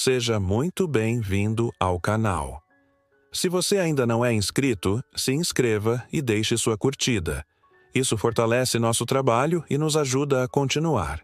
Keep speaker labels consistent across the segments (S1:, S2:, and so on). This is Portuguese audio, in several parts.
S1: Seja muito bem-vindo ao canal. Se você ainda não é inscrito, se inscreva e deixe sua curtida. Isso fortalece nosso trabalho e nos ajuda a continuar.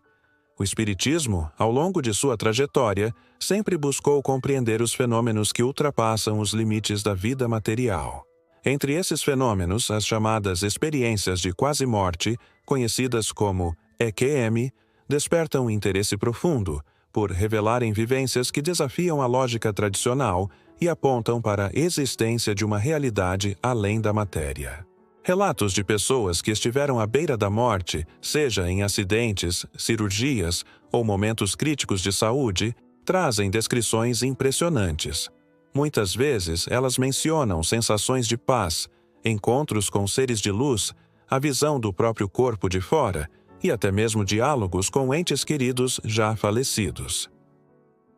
S1: O Espiritismo, ao longo de sua trajetória, sempre buscou compreender os fenômenos que ultrapassam os limites da vida material. Entre esses fenômenos, as chamadas experiências de quase-morte, conhecidas como EQM, despertam um interesse profundo, por revelarem vivências que desafiam a lógica tradicional e apontam para a existência de uma realidade além da matéria. Relatos de pessoas que estiveram à beira da morte, seja em acidentes, cirurgias ou momentos críticos de saúde, trazem descrições impressionantes. Muitas vezes, elas mencionam sensações de paz, encontros com seres de luz, a visão do próprio corpo de fora e até mesmo diálogos com entes queridos já falecidos.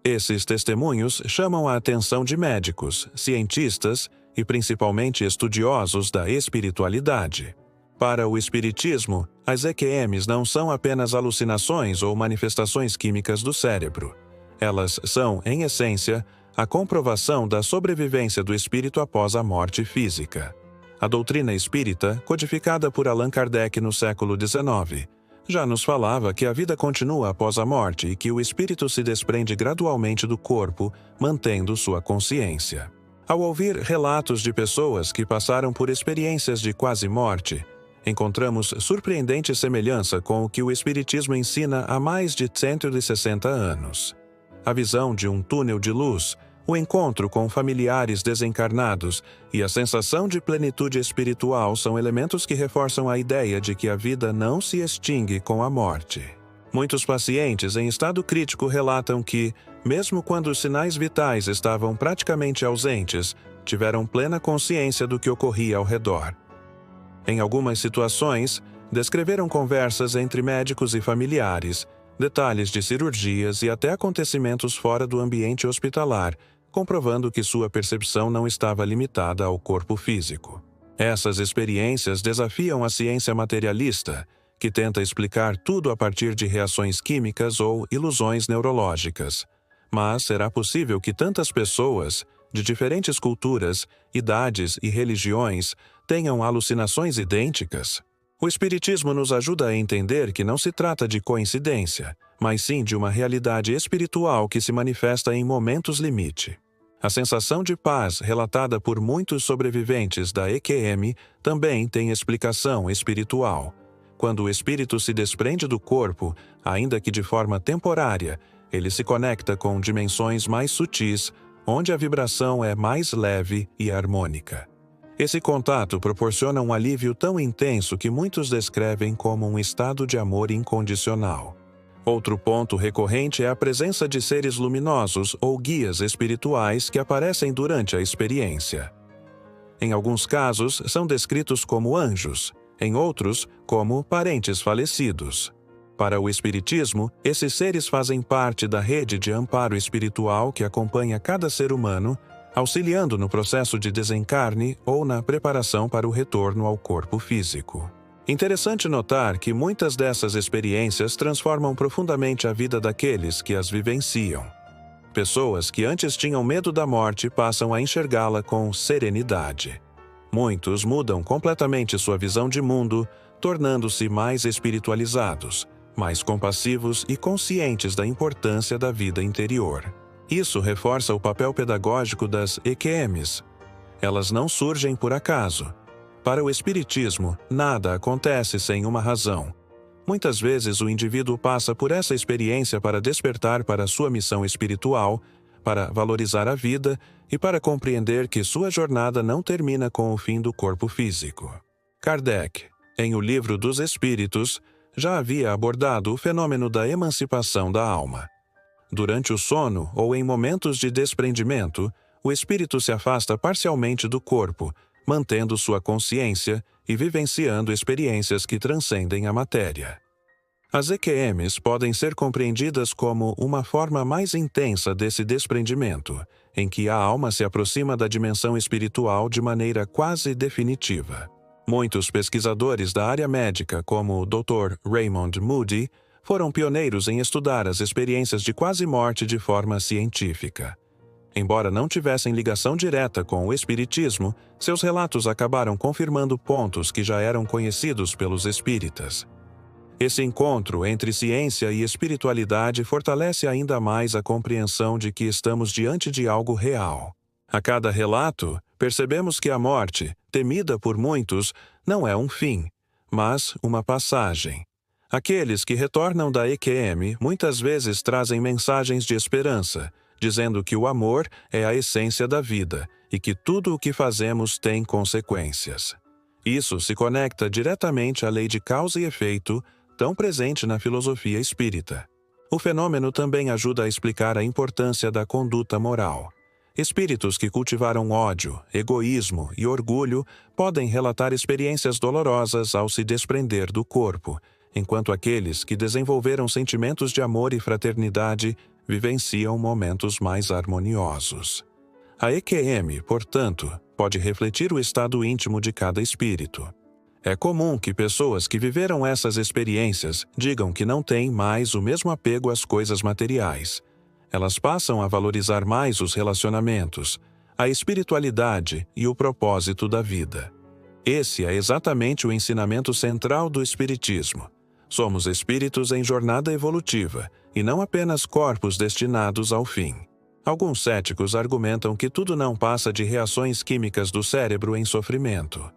S1: Esses testemunhos chamam a atenção de médicos, cientistas e principalmente estudiosos da espiritualidade. Para o Espiritismo, as EQMs não são apenas alucinações ou manifestações químicas do cérebro. Elas são, em essência, a comprovação da sobrevivência do espírito após a morte física. A doutrina espírita, codificada por Allan Kardec no século XIX, já nos falava que a vida continua após a morte e que o espírito se desprende gradualmente do corpo, mantendo sua consciência. Ao ouvir relatos de pessoas que passaram por experiências de quase-morte, encontramos surpreendente semelhança com o que o Espiritismo ensina há mais de 160 anos. A visão de um túnel de luz, o encontro com familiares desencarnados e a sensação de plenitude espiritual são elementos que reforçam a ideia de que a vida não se extingue com a morte. Muitos pacientes em estado crítico relatam que, mesmo quando os sinais vitais estavam praticamente ausentes, tiveram plena consciência do que ocorria ao redor. Em algumas situações, descreveram conversas entre médicos e familiares, detalhes de cirurgias e até acontecimentos fora do ambiente hospitalar, comprovando que sua percepção não estava limitada ao corpo físico. Essas experiências desafiam a ciência materialista, que tenta explicar tudo a partir de reações químicas ou ilusões neurológicas. Mas será possível que tantas pessoas, de diferentes culturas, idades e religiões, tenham alucinações idênticas? O Espiritismo nos ajuda a entender que não se trata de coincidência, mas sim de uma realidade espiritual que se manifesta em momentos limite. A sensação de paz relatada por muitos sobreviventes da EQM também tem explicação espiritual. Quando o espírito se desprende do corpo, ainda que de forma temporária, ele se conecta com dimensões mais sutis, onde a vibração é mais leve e harmônica. Esse contato proporciona um alívio tão intenso que muitos descrevem como um estado de amor incondicional. Outro ponto recorrente é a presença de seres luminosos ou guias espirituais que aparecem durante a experiência. Em alguns casos, são descritos como anjos, em outros, como parentes falecidos. Para o Espiritismo, esses seres fazem parte da rede de amparo espiritual que acompanha cada ser humano, auxiliando no processo de desencarne ou na preparação para o retorno ao corpo físico. Interessante notar que muitas dessas experiências transformam profundamente a vida daqueles que as vivenciam. Pessoas que antes tinham medo da morte passam a enxergá-la com serenidade. Muitos mudam completamente sua visão de mundo, tornando-se mais espiritualizados, mais compassivos e conscientes da importância da vida interior. Isso reforça o papel pedagógico das EQMs. Elas não surgem por acaso. Para o Espiritismo, nada acontece sem uma razão. Muitas vezes o indivíduo passa por essa experiência para despertar para sua missão espiritual, para valorizar a vida e para compreender que sua jornada não termina com o fim do corpo físico. Kardec, em O Livro dos Espíritos, já havia abordado o fenômeno da emancipação da alma. Durante o sono ou em momentos de desprendimento, o espírito se afasta parcialmente do corpo, mantendo sua consciência e vivenciando experiências que transcendem a matéria. As EQMs podem ser compreendidas como uma forma mais intensa desse desprendimento, em que a alma se aproxima da dimensão espiritual de maneira quase definitiva. Muitos pesquisadores da área médica, como o Dr. Raymond Moody, foram pioneiros em estudar as experiências de quase-morte de forma científica. Embora não tivessem ligação direta com o espiritismo, seus relatos acabaram confirmando pontos que já eram conhecidos pelos espíritas. Esse encontro entre ciência e espiritualidade fortalece ainda mais a compreensão de que estamos diante de algo real. A cada relato, percebemos que a morte, temida por muitos, não é um fim, mas uma passagem. Aqueles que retornam da EQM muitas vezes trazem mensagens de esperança, dizendo que o amor é a essência da vida e que tudo o que fazemos tem consequências. Isso se conecta diretamente à lei de causa e efeito, tão presente na filosofia espírita. O fenômeno também ajuda a explicar a importância da conduta moral. Espíritos que cultivaram ódio, egoísmo e orgulho podem relatar experiências dolorosas ao se desprender do corpo, enquanto aqueles que desenvolveram sentimentos de amor e fraternidade vivenciam momentos mais harmoniosos. A EQM, portanto, pode refletir o estado íntimo de cada espírito. É comum que pessoas que viveram essas experiências digam que não têm mais o mesmo apego às coisas materiais. Elas passam a valorizar mais os relacionamentos, a espiritualidade e o propósito da vida. Esse é exatamente o ensinamento central do Espiritismo. Somos espíritos em jornada evolutiva, e não apenas corpos destinados ao fim. Alguns céticos argumentam que tudo não passa de reações químicas do cérebro em sofrimento.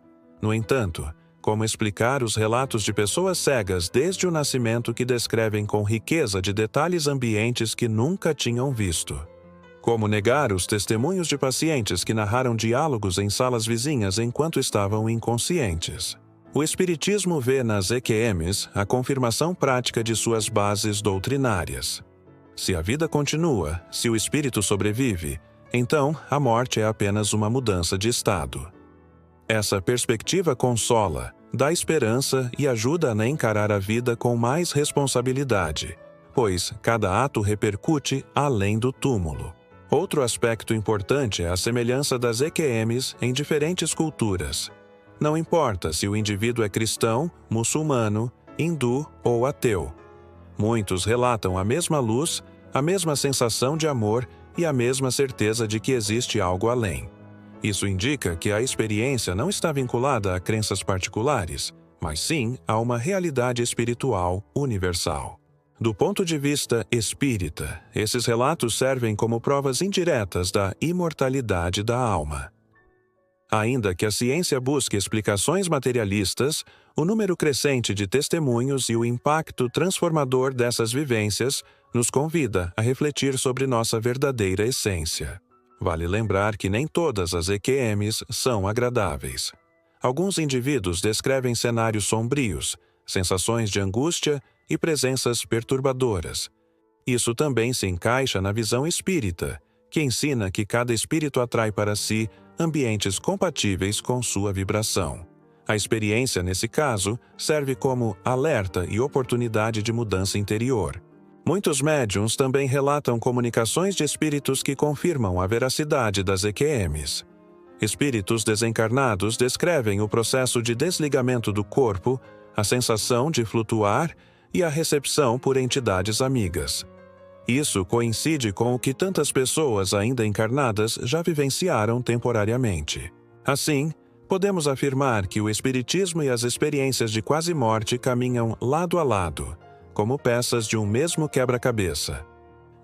S1: No entanto, como explicar os relatos de pessoas cegas desde o nascimento que descrevem com riqueza de detalhes ambientes que nunca tinham visto? Como negar os testemunhos de pacientes que narraram diálogos em salas vizinhas enquanto estavam inconscientes? O Espiritismo vê nas EQMs a confirmação prática de suas bases doutrinárias. Se a vida continua, se o espírito sobrevive, então a morte é apenas uma mudança de estado. Essa perspectiva consola, dá esperança e ajuda a encarar a vida com mais responsabilidade, pois cada ato repercute além do túmulo. Outro aspecto importante é a semelhança das EQMs em diferentes culturas. Não importa se o indivíduo é cristão, muçulmano, hindu ou ateu. Muitos relatam a mesma luz, a mesma sensação de amor e a mesma certeza de que existe algo além. Isso indica que a experiência não está vinculada a crenças particulares, mas sim a uma realidade espiritual universal. Do ponto de vista espírita, esses relatos servem como provas indiretas da imortalidade da alma. Ainda que a ciência busque explicações materialistas, o número crescente de testemunhos e o impacto transformador dessas vivências nos convida a refletir sobre nossa verdadeira essência. Vale lembrar que nem todas as EQMs são agradáveis. Alguns indivíduos descrevem cenários sombrios, sensações de angústia e presenças perturbadoras. Isso também se encaixa na visão espírita, que ensina que cada espírito atrai para si ambientes compatíveis com sua vibração. A experiência, nesse caso, serve como alerta e oportunidade de mudança interior. Muitos médiuns também relatam comunicações de espíritos que confirmam a veracidade das EQMs. Espíritos desencarnados descrevem o processo de desligamento do corpo, a sensação de flutuar e a recepção por entidades amigas. Isso coincide com o que tantas pessoas ainda encarnadas já vivenciaram temporariamente. Assim, podemos afirmar que o espiritismo e as experiências de quase-morte caminham lado a lado, como peças de um mesmo quebra-cabeça.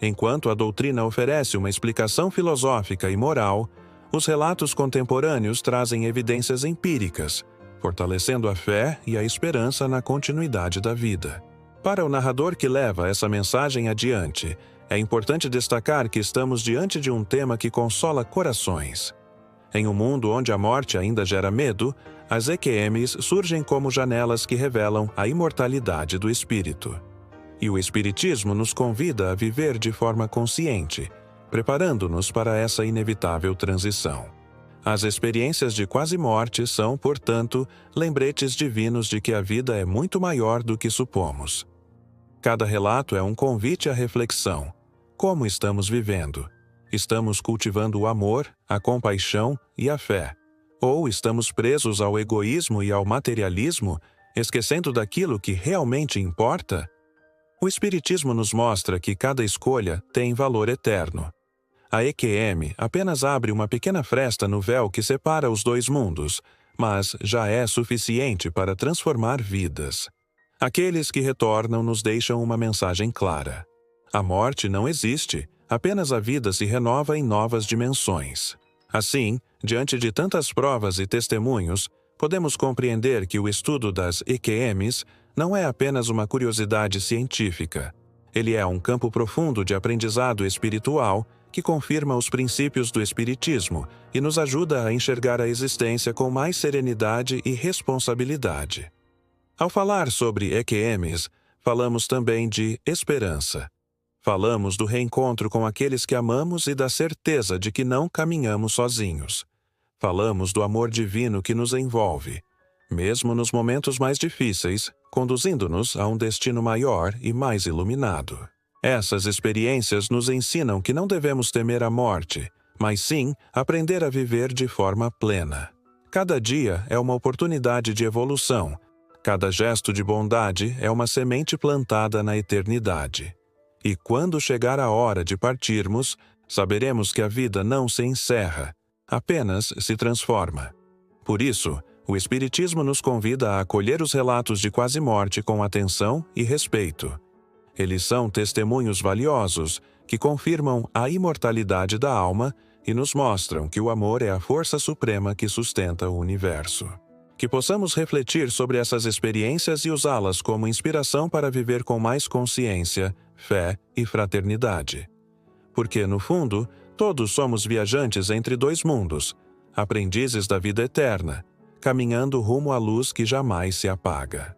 S1: Enquanto a doutrina oferece uma explicação filosófica e moral, os relatos contemporâneos trazem evidências empíricas, fortalecendo a fé e a esperança na continuidade da vida. Para o narrador que leva essa mensagem adiante, é importante destacar que estamos diante de um tema que consola corações. Em um mundo onde a morte ainda gera medo, as EQMs surgem como janelas que revelam a imortalidade do espírito. E o Espiritismo nos convida a viver de forma consciente, preparando-nos para essa inevitável transição. As experiências de quase-morte são, portanto, lembretes divinos de que a vida é muito maior do que supomos. Cada relato é um convite à reflexão. Como estamos vivendo? Estamos cultivando o amor, a compaixão e a fé? Ou estamos presos ao egoísmo e ao materialismo, esquecendo daquilo que realmente importa? O Espiritismo nos mostra que cada escolha tem valor eterno. A EQM apenas abre uma pequena fresta no véu que separa os dois mundos, mas já é suficiente para transformar vidas. Aqueles que retornam nos deixam uma mensagem clara. A morte não existe, apenas a vida se renova em novas dimensões. Assim, diante de tantas provas e testemunhos, podemos compreender que o estudo das EQMs não é apenas uma curiosidade científica. Ele é um campo profundo de aprendizado espiritual que confirma os princípios do Espiritismo e nos ajuda a enxergar a existência com mais serenidade e responsabilidade. Ao falar sobre EQMs, falamos também de esperança. Falamos do reencontro com aqueles que amamos e da certeza de que não caminhamos sozinhos. Falamos do amor divino que nos envolve, mesmo nos momentos mais difíceis, conduzindo-nos a um destino maior e mais iluminado. Essas experiências nos ensinam que não devemos temer a morte, mas sim aprender a viver de forma plena. Cada dia é uma oportunidade de evolução. Cada gesto de bondade é uma semente plantada na eternidade. E quando chegar a hora de partirmos, saberemos que a vida não se encerra, apenas se transforma. Por isso, o Espiritismo nos convida a acolher os relatos de quase-morte com atenção e respeito. Eles são testemunhos valiosos que confirmam a imortalidade da alma e nos mostram que o amor é a força suprema que sustenta o universo. Que possamos refletir sobre essas experiências e usá-las como inspiração para viver com mais consciência, fé e fraternidade. Porque, no fundo, todos somos viajantes entre dois mundos, aprendizes da vida eterna, caminhando rumo à luz que jamais se apaga.